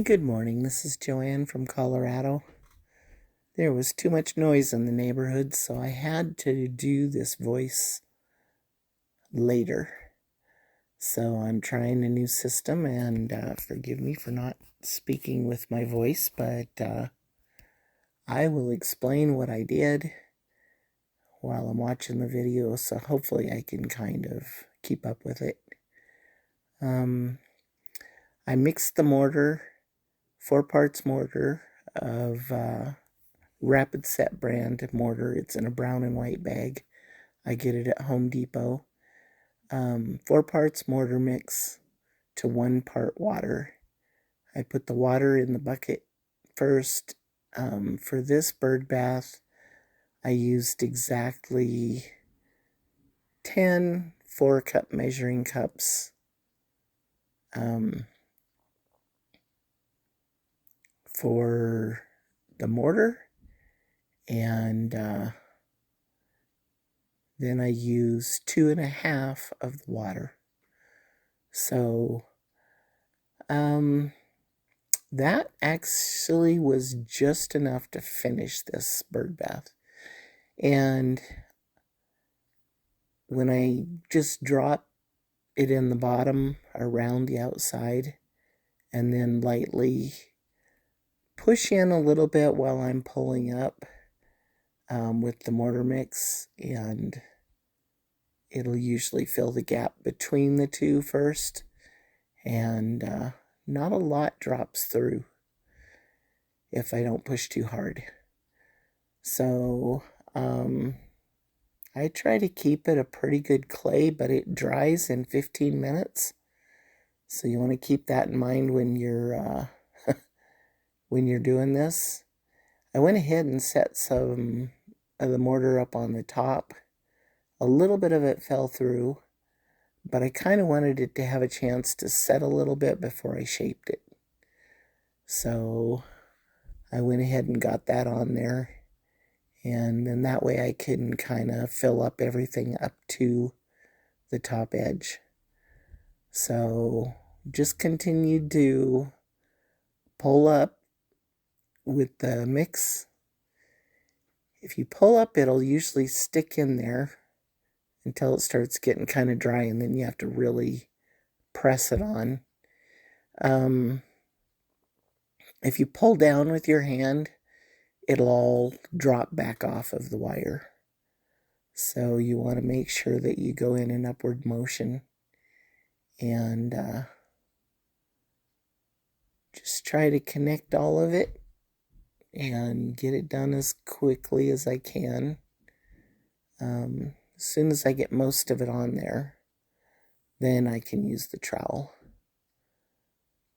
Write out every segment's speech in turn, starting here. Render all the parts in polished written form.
Good morning, this is Joanne from Colorado. There was too much noise in the neighborhood, so I had to do this voice later. So I'm trying a new system, and forgive me for not speaking with my voice, but I will explain what I did while I'm watching the video, so hopefully I can kind of keep up with it. I mixed the mortar, 4 parts mortar of Rapid Set brand mortar. It's in a brown and white bag. I get it at Home Depot. 4 parts mortar mix to 1 part water. I put the water in the bucket first. For this bird bath, I used exactly 10 4-cup measuring cups for the mortar, and then I used 2.5 of the water. So that actually was just enough to finish this bird bath. And when I just drop it in the bottom around the outside and then lightly push in a little bit while I'm pulling up with the mortar mix, and it'll usually fill the gap between the two first, and not a lot drops through if I don't push too hard. So I try to keep it a pretty good clay, but it dries in 15 minutes. So you want to keep that in mind when you're when you're doing this. I went ahead and set some of the mortar up on the top. A little bit of it fell through, but I kind of wanted it to have a chance to set a little bit before I shaped it. So I went ahead and got that on there, and then that way I can kind of fill up everything up to the top edge. So just continue to pull up with the mix. If you pull up, it'll usually stick in there until it starts getting kind of dry, and then you have to really press it on. If you pull down with your hand, it'll all drop back off of the wire. So you want to make sure that you go in an upward motion and just try to connect all of it and get it done as quickly as I can. As soon as I get most of it on there, then I can use the trowel.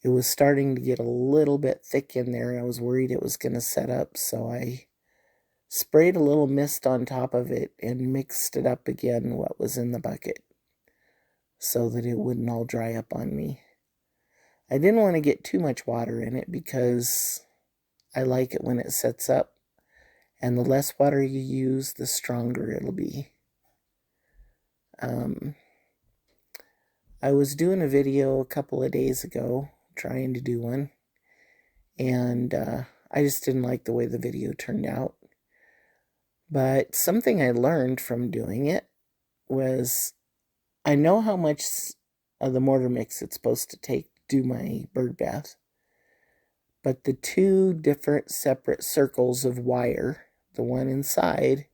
It was starting to get a little bit thick in there, and I was worried it was going to set up, so I sprayed a little mist on top of it and mixed it up again, what was in the bucket, so that it wouldn't all dry up on me. I didn't want to get too much water in it because I like it when it sets up, and the less water you use, the stronger it'll be. I was doing a video a couple of days ago, trying to do one, and I just didn't like the way the video turned out. But something I learned from doing it was I know how much of the mortar mix it's supposed to take to do my bird bath, but the 2 different separate circles of wire, the one inside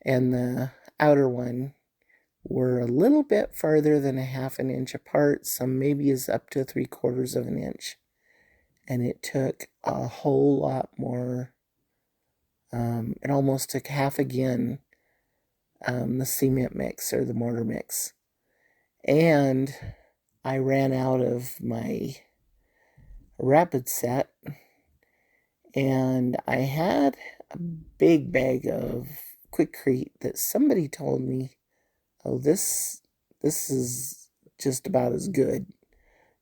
and the outer one, were a little bit farther than a 1/2 inch apart, some maybe is up to 3/4 of an inch. And it took a whole lot more, it almost took half again, the cement mix or the mortar mix. And I ran out of my Rapid Set, and I had a big bag of Quikrete that somebody told me, oh, this is just about as good.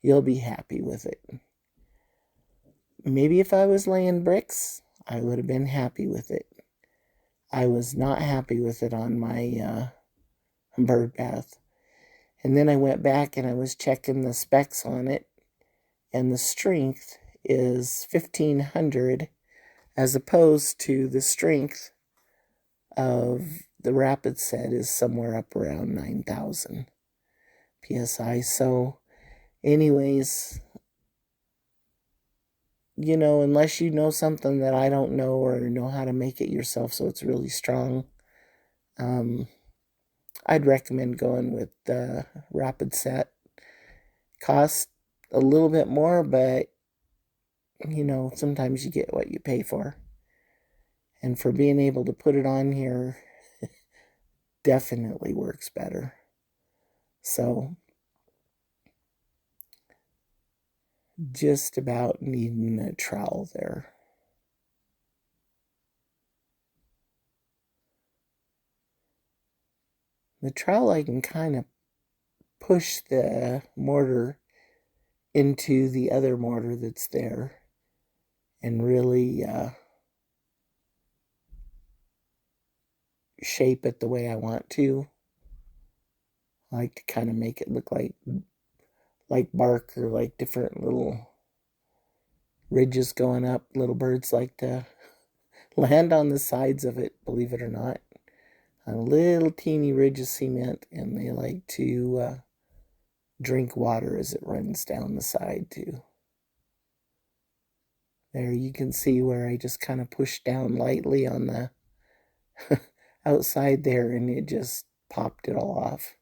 You'll be happy with it. Maybe if I was laying bricks, I would have been happy with it. I was not happy with it on my bird bath. And then I went back and I was checking the specs on it, and the strength is 1500 as opposed to the strength of the rapid set is somewhere up around 9,000 psi. So anyways, you know, unless you know something that I don't know or know how to make it yourself so it's really strong, I'd recommend going with the rapid set. Costs a little bit more, but you know, sometimes you get what you pay for. And for being able to put it on here, definitely works better. So, just about needing a trowel there. The trowel, I can kind of push the mortar into the other mortar that's there and really shape it the way I want to. I like to kind of make it look like bark or like different little ridges going up. Little birds like to land on the sides of it, believe it or not. A little teeny ridge of cement, and they like to drink water as it runs down the side too. There you can see where I just kind of pushed down lightly on the outside there, and it just popped it all off.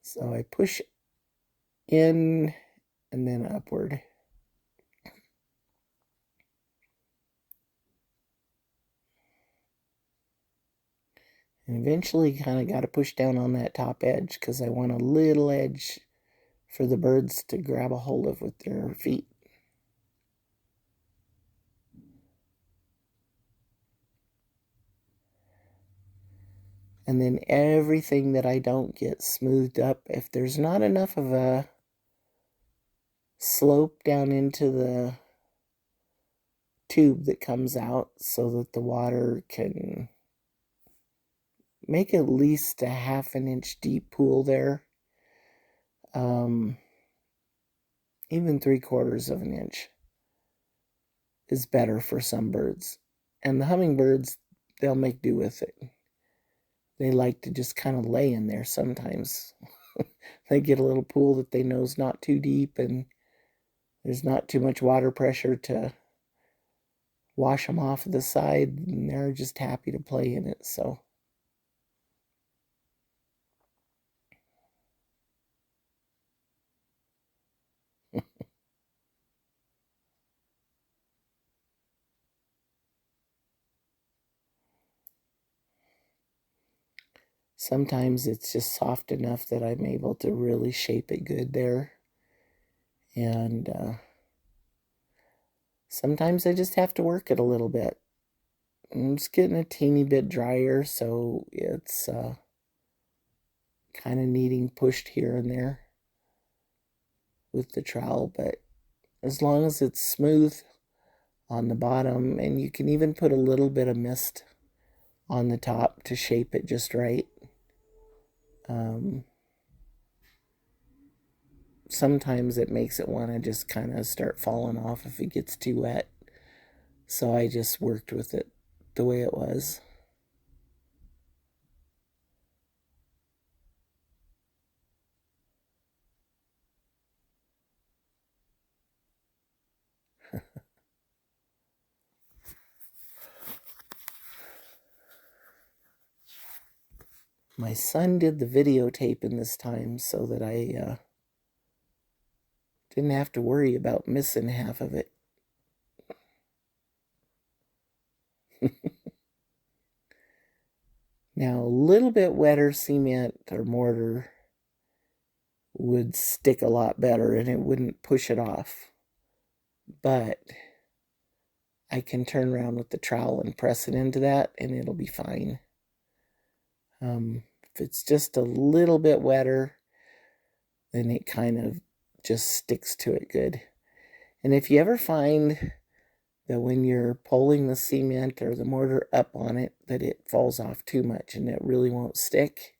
So I push in and then upward. And eventually kind of got to push down on that top edge because I want a little edge for the birds to grab a hold of with their feet. And then everything that I don't get smoothed up, if there's not enough of a slope down into the tube that comes out so that the water can make at least a 1/2 inch deep pool there. Even 3/4 of an inch is better for some birds. And the hummingbirds, they'll make do with it. They like to just kind of lay in there sometimes. They get a little pool that they know is not too deep and there's not too much water pressure to wash them off of the side, and they're just happy to play in it. So sometimes it's just soft enough that I'm able to really shape it good there. And sometimes I just have to work it a little bit. I'm just getting a teeny bit drier, so it's kind of needing pushed here and there with the trowel. But as long as it's smooth on the bottom, and you can even put a little bit of mist on the top to shape it just right. Sometimes it makes it want to just kind of start falling off if it gets too wet. So I just worked with it the way it was. My son did the videotaping this time so that I didn't have to worry about missing half of it. Now, a little bit wetter cement or mortar would stick a lot better and it wouldn't push it off. But I can turn around with the trowel and press it into that and it'll be fine. If it's just a little bit wetter, then it kind of just sticks to it good. And if you ever find that when you're pulling the cement or the mortar up on it, that it falls off too much and it really won't stick,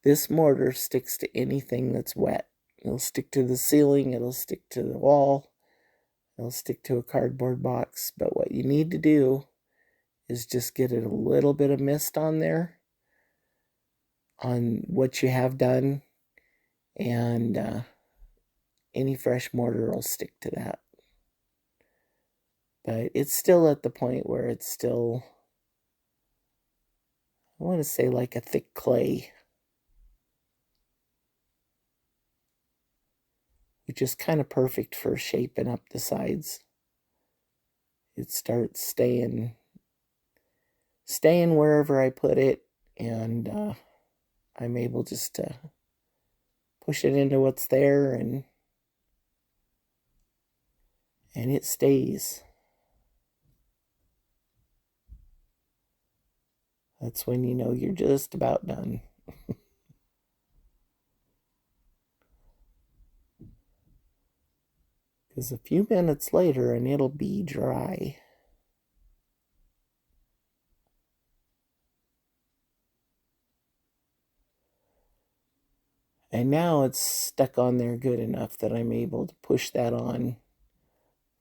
this mortar sticks to anything that's wet. It'll stick to the ceiling, it'll stick to the wall, it'll stick to a cardboard box. But what you need to do is just get a little bit of mist on there, on what you have done, and any fresh mortar will stick to that. But it's still at the point where it's still, I want to say, like a thick clay, which is kind of perfect for shaping up the sides. It starts staying wherever I put it, and I'm able just to push it into what's there, and it stays. That's when you know you're just about done. Because a few minutes later and it'll be dry. And now it's stuck on there good enough that I'm able to push that on.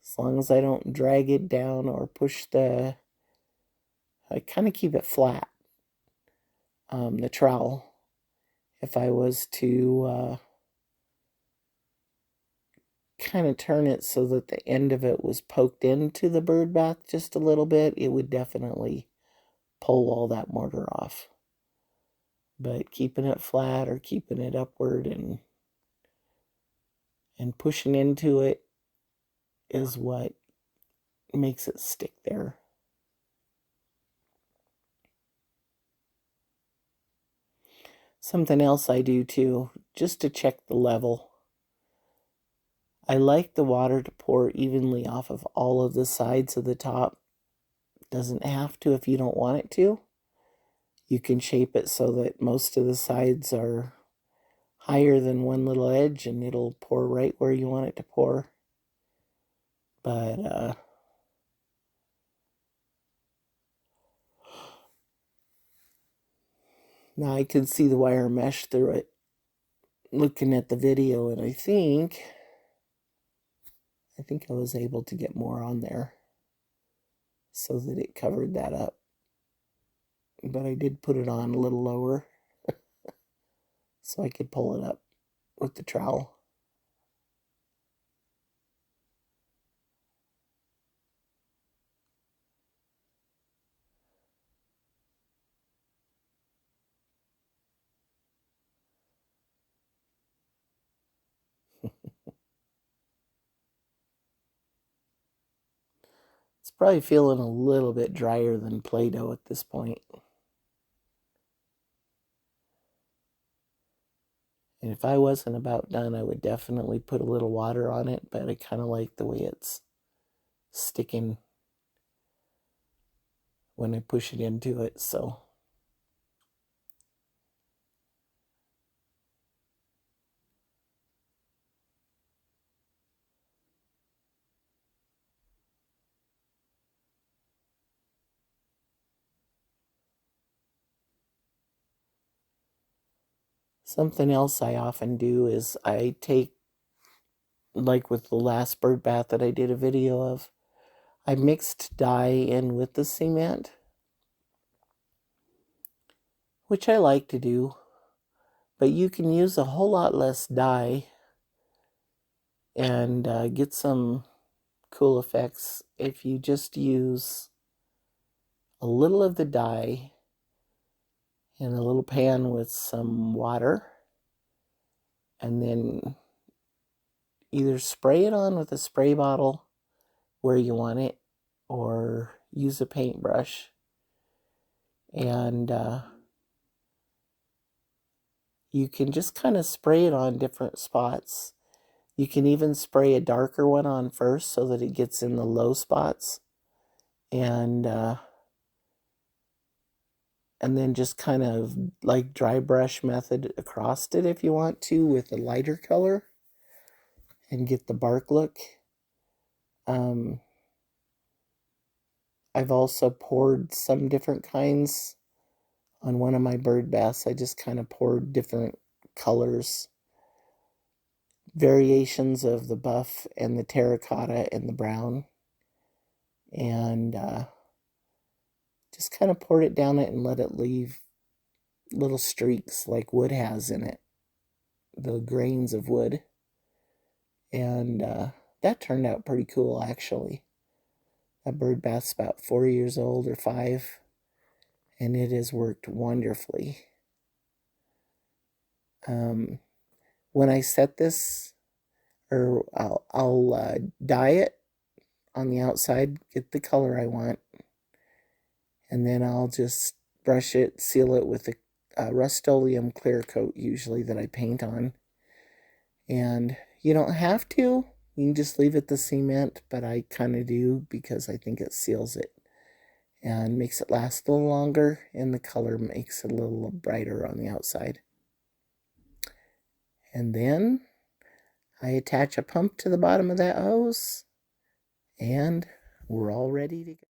As long as I don't drag it down or push I kind of keep it flat. The trowel. If I was to kind of turn it so that the end of it was poked into the bird bath just a little bit, it would definitely pull all that mortar off. But keeping it flat or keeping it upward and pushing into it is what makes it stick there. Something else I do too, just to check the level. I like the water to pour evenly off of all of the sides of the top. It doesn't have to if you don't want it to. You can shape it so that most of the sides are higher than one little edge, and it'll pour right where you want it to pour. But now I can see the wire mesh through it looking at the video, and I think I was able to get more on there so that it covered that up. But I did put it on a little lower so I could pull it up with the trowel. It's probably feeling a little bit drier than Play-Doh at this point. And if I wasn't about done, I would definitely put a little water on it, but I kind of like the way it's sticking when I push it into it, so. Something else I often do is I take, like with the last bird bath that I did a video of, I mixed dye in with the cement, which I like to do, but you can use a whole lot less dye and get some cool effects if you just use a little of the dye in a little pan with some water, and then either spray it on with a spray bottle where you want it, or use a paintbrush, and you can just kind of spray it on different spots. You can even spray a darker one on first so that it gets in the low spots, and then just kind of like dry brush method across it if you want to with a lighter color and get the bark look. I've also poured some different kinds on one of my bird baths. I just kind of poured different colors variations of the buff and the terracotta and the brown, and just kind of poured it down it and let it leave little streaks like wood has in it, the grains of wood. And that turned out pretty cool, actually. That bird bath's about 4 years old or 5, and it has worked wonderfully. When I set this, or I'll dye it on the outside, get the color I want, and then I'll just brush it, seal it with a Rust-Oleum clear coat usually that I paint on. And you don't have to, you can just leave it the cement, but I kind of do because I think it seals it and makes it last a little longer, and the color makes it a little brighter on the outside. And then I attach a pump to the bottom of that hose, and we're all ready to go.